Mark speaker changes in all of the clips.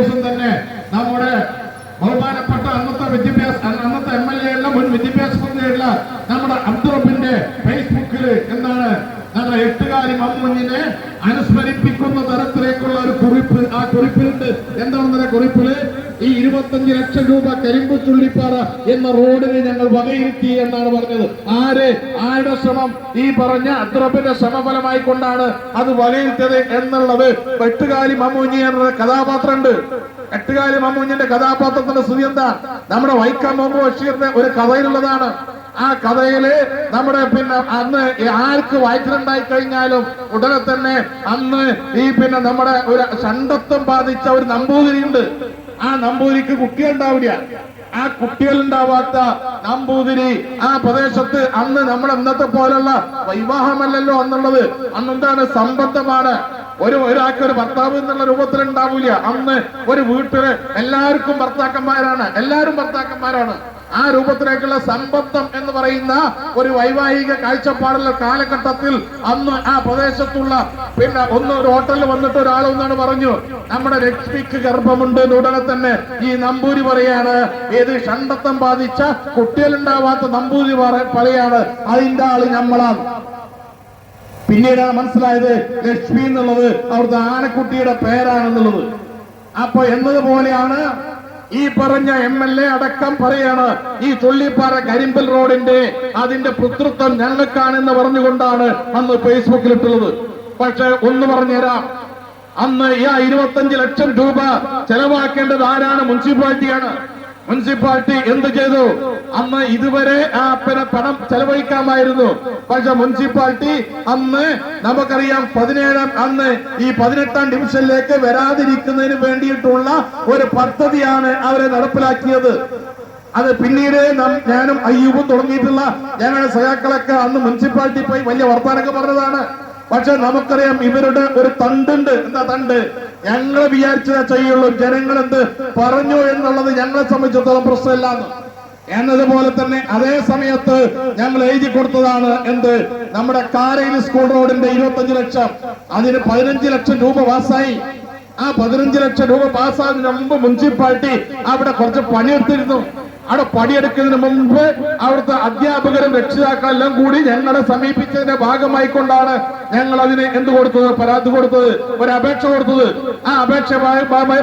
Speaker 1: ദിവസം തന്നെ നമ്മുടെ ബഹുമാനപ്പെട്ട അന്നത്തെ MLA ഉള്ള മുൻ വിദ്യാഭ്യാസ മന്ത്രിയുള്ള നമ്മുടെ അബ്ദുറബിന്റെ ഫേസ്ബുക്കിൽ എന്താണ് നമ്മുടെ എട്ടുകാലി മമ്മുഞ്ഞിനെ അനുസ്മരിപ്പിക്കുന്ന തരത്തിലേക്കുള്ള ഒരു കുറിപ്പ് ആ കുറിപ്പിലുണ്ട്. എന്താണെന്ന കുറിപ്പില് ഈ 25 ലക്ഷം രൂപ കരിമ്പു ചുള്ളിപ്പാറ എന്ന റോഡിന് ഞങ്ങൾ വകയിരുത്തി എന്നാണ് പറഞ്ഞത്. ആരുടെ ശ്രമം? ഈ പറഞ്ഞ അബ്ദുറബിന്റെ ശ്രമഫലമായി കൊണ്ടാണ് അത് വകയിരുത്തിയത് എന്നുള്ളത് എട്ടുകാലി മമ്മുഞ്ഞി എന്ന കഥാപാത്രമുണ്ട്. എട്ടുകാലി മമ്മുഞ്ഞിന്റെ കഥാപാത്രത്തിന്റെ സ്ഥിതി എന്താ? നമ്മുടെ വൈക്കം മുഹമ്മദ് ബഷീറിന്റെ ഒരു കഥയിലുള്ളതാണ്. ആ കഥയില് നമ്മുടെ അന്ന് ആർക്ക് വയറ്റിലുണ്ടായി കഴിഞ്ഞാലും ഉടനെ തന്നെ അന്ന് നമ്മുടെ ഒരു ഷണ്ടത്വം ബാധിച്ച ഒരു നമ്പൂതിരിയുണ്ട്. ആ നമ്പൂതിരിക്ക് കുട്ടികളുണ്ടാവില്ല. ആ കുട്ടികളുണ്ടാവാത്ത നമ്പൂതിരി ആ പ്രദേശത്ത് അന്ന് നമ്മുടെ ഇന്നത്തെ പോലുള്ള വിവാഹമല്ലല്ലോ അന്നുള്ളത്. അന്നെന്താണ്? സംബന്ധമാണ്. ഒരാൾക്ക് ഒരു ഭർത്താവ് എന്നുള്ള രൂപത്തിൽ ഉണ്ടാവില്ല. അന്ന് ഒരു വീട്ടില് എല്ലാവർക്കും ഭർത്താക്കന്മാരാണ്. ആ രൂപത്തിലേക്കുള്ള സംബന്ധം എന്ന് പറയുന്ന ഒരു വൈവാഹിക കാഴ്ചപ്പാടുള്ള കാലഘട്ടത്തിൽ അന്ന് ആ പ്രദേശത്തുള്ള ഒരു ഹോട്ടലിൽ വന്നിട്ട് ഒരാൾ ഒന്നാണ് പറഞ്ഞു, നമ്മുടെ ലക്ഷ്മിക്ക് ഗർഭമുണ്ട്. ഉടനെ തന്നെ ഈ നമ്പൂരി പറയാണ്, ഏത് ഷണ്ടത്വം ബാധിച്ച കുട്ടികളുണ്ടാവാത്ത നമ്പൂരി പറയാണ്, അതിന്റെ ആള് നമ്മളാണ്. പിന്നീടാണ് മനസ്സിലായത് ലക്ഷ്മി എന്നുള്ളത് അവിടുത്തെ ആനക്കുട്ടിയുടെ പേരാണെന്നുള്ളത്. അപ്പൊ എന്നതുപോലെയാണ് ഈ പറഞ്ഞ MLA അടക്കം പറയാണ്, ഈ ചുള്ളിപ്പാറ കരിമ്പൽ റോഡിന്റെ അതിന്റെ പുത്രത്വം ഞങ്ങൾക്കാണെന്ന് പറഞ്ഞുകൊണ്ടാണ് അന്ന് ഫേസ്ബുക്കിലിട്ടുള്ളത്. പക്ഷെ ഒന്ന് പറഞ്ഞുതരാം, അന്ന് ഈ 25 ലക്ഷം രൂപ ചെലവാക്കേണ്ടത് ആരാണ്? മുനിസിപ്പാലിറ്റിയാണ്. മുനിസിപ്പാലിറ്റി എന്ത് ചെയ്തു? അന്ന് ഇതുവരെ പണം ചെലവഴിക്കാമായിരുന്നു. പക്ഷെ മുനിസിപ്പാലിറ്റി അന്ന് നമുക്കറിയാം അന്ന് ഈ 18ാം ഡിവിഷനിലേക്ക് വരാതിരിക്കുന്നതിന് വേണ്ടിയിട്ടുള്ള ഒരു പദ്ധതിയാണ് അവരെ നടപ്പിലാക്കിയത്. അത് പിന്നീട് ഞാനും അയ്യൂബും തുടങ്ങിയിട്ടുള്ള ഞങ്ങളുടെ സഹാക്കളൊക്കെ അന്ന് മുനിസിപ്പാലിറ്റി പോയി വലിയ വർത്താനൊക്കെ പറഞ്ഞതാണ്. പക്ഷെ നമുക്കറിയാം ഇവരുടെ ഒരു തണ്ടുണ്ട്. എന്താ തണ്ട്? ഞങ്ങൾ വിചാരിച്ചതേ ചെയ്യുള്ളൂ, ജനങ്ങൾ എന്ത് പറഞ്ഞു എന്നുള്ളത് ഞങ്ങളെ സംബന്ധിച്ചിടത്തോളം പ്രശ്നമില്ലാന്ന്. എന്നതുപോലെ തന്നെ അതേ സമയത്ത് ഞങ്ങൾ എഴുതി കൊടുത്തതാണ് എന്ത്? നമ്മുടെ കാരയിൽ സ്കൂൾ റോഡിന്റെ 25 ലക്ഷം, അതിന് 15 ലക്ഷം രൂപ പാസ്സായി. ആ 15 ലക്ഷം രൂപ പാസ്സാകുന്നതിന് മുമ്പ് മുനിസിപ്പാലിറ്റി അവിടെ കുറച്ച് പണിയെടുത്തിരുന്നു. അവിടെ പണിയെടുക്കുന്നതിന് മുമ്പ് അവിടുത്തെ അധ്യാപകരും രക്ഷിതാക്കളെല്ലാം കൂടി ഞങ്ങളെ സമീപിച്ചതിന്റെ ഭാഗമായിക്കൊണ്ടാണ് ഞങ്ങൾ അതിന് എന്ത് കൊടുത്തത്? പരാതി കൊടുത്തത്, ഒരു അപേക്ഷ കൊടുത്തത്. ആ അപേക്ഷ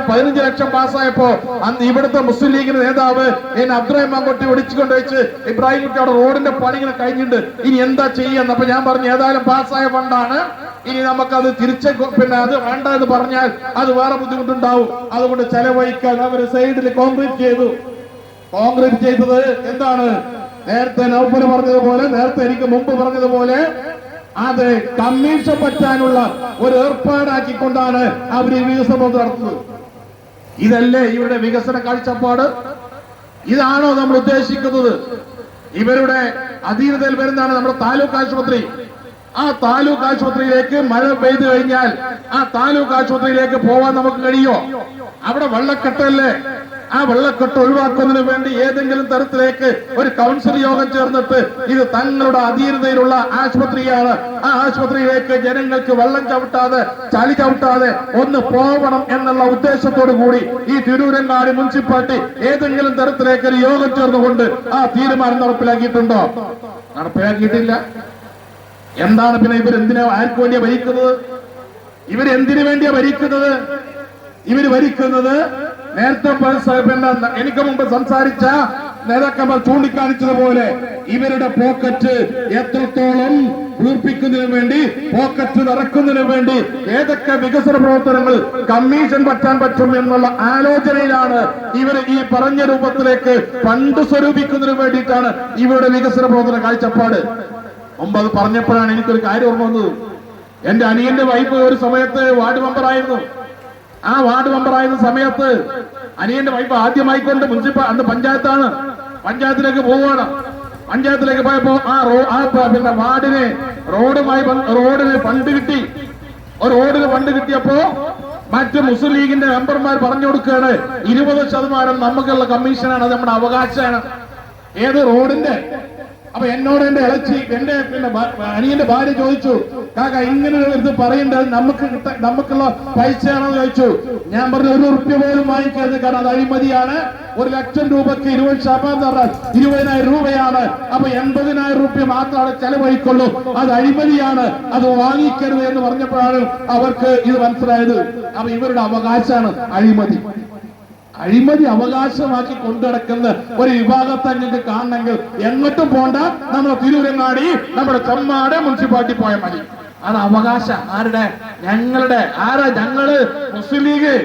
Speaker 1: 15 ലക്ഷം പാസ്സായപ്പോ അന്ന് ഇവിടുത്തെ മുസ്ലിം ലീഗിന്റെ നേതാവ് എന്നെ അബ്ദുറഹിമാൻ കൊട്ടി വിളിച്ചുകൊണ്ട് വെച്ച്, ഇബ്രാഹിം കുട്ടി അവിടെ റോഡിന്റെ പണി ഇങ്ങനെ കഴിഞ്ഞിട്ടുണ്ട്, ഇനി എന്താ ചെയ്യാന്ന്. അപ്പൊ ഞാൻ പറഞ്ഞു, ഏതായാലും പാസ്സായ ഫണ്ടാണ്, ഇനി നമുക്കത് തിരിച്ച് അത് വേണ്ട എന്ന് പറഞ്ഞാൽ അത് വേറെ ബുദ്ധിമുട്ടുണ്ടാവും, അതുകൊണ്ട് ചെലവഴിക്കാൻ അവർ സൈഡിൽ കോൺക്രീറ്റ് ചെയ്തു. കോൺക്രീറ്റ് ചെയ്തത് എന്താണ്? നേരത്തെ നൗഫൽ പറഞ്ഞതുപോലെ, നേരത്തെ എനിക്ക് മുമ്പ് പറഞ്ഞതുപോലെ അത് കമ്മീഷൻ പറ്റാനുള്ള ഒരു ഏർപ്പാടാക്കിക്കൊണ്ടാണ് അവർ വികസനം നടത്തുന്നത്. ഇതല്ലേ ഇവരുടെ വികസന കാഴ്ചപ്പാട്? ഇതാണോ നമ്മൾ ഉദ്ദേശിക്കുന്നത്? ഇവരുടെ അധീനതയിൽ വരുന്നതാണ് നമ്മുടെ താലൂക്ക് ആശുപത്രി. ആ താലൂക്ക് ആശുപത്രിയിലേക്ക് മഴ പെയ്തു കഴിഞ്ഞാൽ ആ താലൂക്ക് ആശുപത്രിയിലേക്ക് പോവാൻ നമുക്ക് കഴിയോ? അവിടെ വെള്ളക്കെട്ടല്ലേ? ആ വെള്ളക്കെട്ട് ഒഴിവാക്കുന്നതിന് വേണ്ടി ഏതെങ്കിലും തരത്തിലേക്ക് ഒരു കൗൺസിൽ യോഗം ചേർന്നിട്ട് ഇത് തങ്ങളുടെ അധീനതയിലുള്ള ആശുപത്രിയാണ്, ആ ആശുപത്രിയിലേക്ക് ജനങ്ങൾക്ക് വെള്ളം ചവിട്ടാതെ ചളി ചവിട്ടാതെ ഒന്ന് പോകണം എന്നുള്ള ഉദ്ദേശത്തോടു കൂടി ഈ തിരൂരങ്ങാടി മുനിസിപ്പാലിറ്റി ഏതെങ്കിലും തരത്തിലേക്ക് ഒരു യോഗം ചേർന്നുകൊണ്ട് ആ തീരുമാനം നടപ്പിലാക്കിയിട്ടുണ്ടോ? നടപ്പിലാക്കിയിട്ടില്ല. എന്താണ് പിന്നെ ഇവരെന്തിനാ, ആർക്ക് വേണ്ടിയാ ഭരിക്കുന്നത്? ഇവരെന്തിനു വേണ്ടിയാ ഭരിക്കുന്നത്? ഇവര് ഭരിക്കുന്നത് നേരത്തെ എനിക്ക് മുമ്പ് സംസാരിച്ച നേതാക്കന്മാർ ചൂണ്ടിക്കാണിച്ചതുപോലെ ഇവരുടെ പോക്കറ്റ് എത്രത്തോളം വീർപ്പിക്കുന്നതിന് വേണ്ടി, പോക്കറ്റ് നിറക്കുന്നതിന് വേണ്ടി ഏതൊക്കെ വികസന പ്രവർത്തനങ്ങൾ കമ്മീഷൻ പറ്റാൻ പറ്റും എന്നുള്ള ആലോചനയിലാണ് ഇവർ ഈ പറഞ്ഞ രൂപത്തിലേക്ക് ഫണ്ട് സ്വരൂപിക്കുന്നതിന് വേണ്ടിയിട്ടാണ് ഇവരുടെ വികസന പ്രവർത്തന കാഴ്ചപ്പാട്. മുമ്പ് അത് പറഞ്ഞപ്പോഴാണ് എനിക്കൊരു കാര്യം ഓർമ്മ വന്നത്. എന്റെ അനിയന്റെ വൈഫ് ഒരു സമയത്ത് വാർഡ് മെമ്പറായിരുന്നു. ആ വാർഡ് മെമ്പറായിരുന്ന സമയത്ത് അനിയന്റെ വൈഫ് ആദ്യമായിക്കൊണ്ട് അന്ന് പഞ്ചായത്തിലേക്ക് പോവുകയാണ്. പഞ്ചായത്തിലേക്ക് പോയപ്പോ വാർഡിന് റോഡിന് ഫണ്ട് കിട്ടി. റോഡിന് ഫണ്ട് കിട്ടിയപ്പോ മറ്റ് മുസ്ലിം ലീഗിന്റെ മെമ്പർമാർ പറഞ്ഞു കൊടുക്കുകയാണ്, 20% നമുക്കുള്ള കമ്മീഷനാണ്, അത് നമ്മുടെ അവകാശമാണ്. ഏത്? റോഡിന്റെ. അപ്പൊ എന്നോട് എന്റെ ഇളച്ചി എന്റെ അനിയന്റെ ഭാര്യ ചോദിച്ചു, കാക്ക ഇങ്ങനെ ഇത് പറയേണ്ടത് നമുക്കുള്ള പൈസയാണോ ചോദിച്ചു. ഞാൻ പറഞ്ഞു 1 ഉറുപ്പ്യ പോലും വാങ്ങിക്കരുത്, കാരണം അത് അഴിമതിയാണ്. 1,00,000 രൂപക്ക് 20% 20,000 രൂപയാണ്. അപ്പൊ 80,000 രൂപ മാത്രമാണ് ചെലവഴിക്കുള്ളൂ, അത് അഴിമതിയാണ്, അത് വാങ്ങിക്കരുത് എന്ന് പറഞ്ഞപ്പോഴാണ് അവർക്ക് ഇത് മനസ്സിലായത്. അപ്പൊ ഇവരുടെ അവകാശമാണ് അഴിമതി. അഴിമതി അവകാശമാക്കി കൊണ്ടുനടക്കുന്ന ഒരു വിഭാഗത്തെ നിങ്ങൾക്ക് കാണണമെങ്കിൽ എങ്ങോട്ടും പോണ്ട, നമ്മുടെ തിരൂരങ്ങാടി, നമ്മുടെ ചെമ്മാട് മുനിസിപ്പാലിറ്റി പോയാൽ മതി. അത് അവകാശം ആരുടെ? ഞങ്ങളുടെ. ഞങ്ങള് മുസ്ലിം ലീഗ്